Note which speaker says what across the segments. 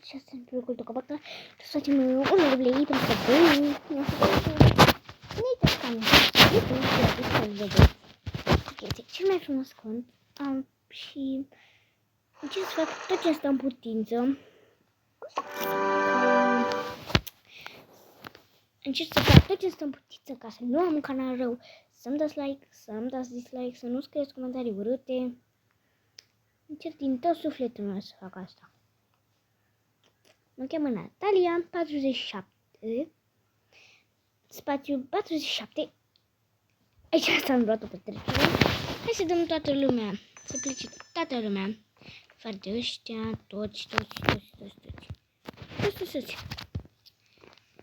Speaker 1: să se cultul că băcă să facem un gameplay pentru că băi, nu știu nu uitați că am vedeți. Este cel mai frumos cont și încerc să fac tot ce stă în putință. Încerc să fac tot ce stă în putință ca să nu am un canal rău, să-mi dați like, să-mi dați dislike, să nu scrieți comentarii urâte. Încerc din tot sufletul meu să fac asta. Mă cheamă Natalia 47, spațiu 47. Aici asta am luat o petrecere. Hai să dăm toată lumea, să plece toată lumea. Fără de ăștia, toți.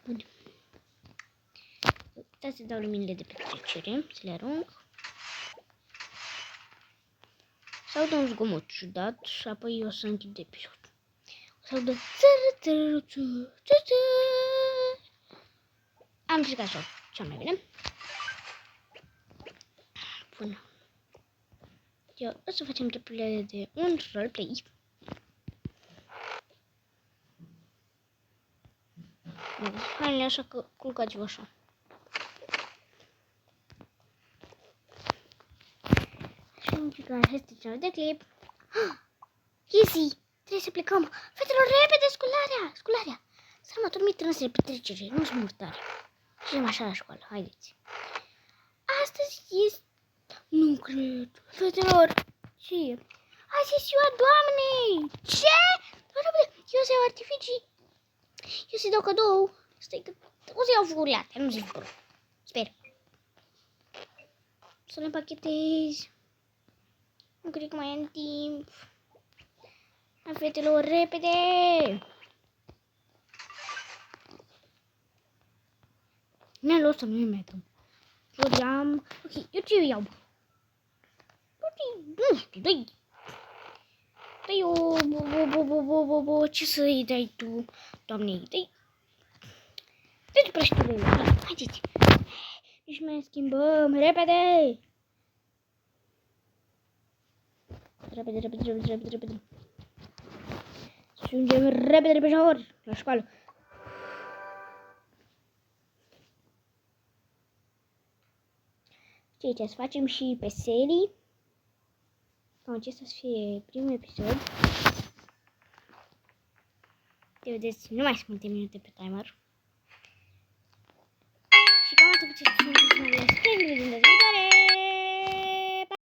Speaker 1: Bun. Uitați să dau luminile de petrecere, să le arunc. Sau dau un zgomot ciudat și apoi o să închid episodul. Sau de am încercat să cea mai bine. Bun. Eu o să facem treburile de un roleplay. Hai, așa că culcați-vă așa. Și am încercat este de clip. Easy! Trebuie să plecăm. Fetelor, repede, scularea! Să mă dormit trânsă de petrecere, nu sunt murtare. Și așa la școală, haideți. Astăzi este... Nu cred. Fetelor, ce e? Azi e ziua Doamnei! Ce? Eu să iau artificii. Eu să-i dau cadou. Stai că... O să iau furiate, nu zic vreo. Sper. Să le împachetez. Nu cred că mai am timp. Hai, fetelor, repede! Ne-a luat să nu-i metem. Floriam... Ok, eu ce iau? Nu știu, dă-i. Dă-i o... Ce să-i dai tu, doamnei? Dă-i prășturile. Haideți. Deci mai schimbăm. Repede! Repede. Ajungem repede pe ori la școală. Ce să facem și pe serii. Cam acesta să fie primul episod. Te vedeți, nu mai sunt multe minute pe timer. Și cam atât ce să spun. Spre vedere viitoare.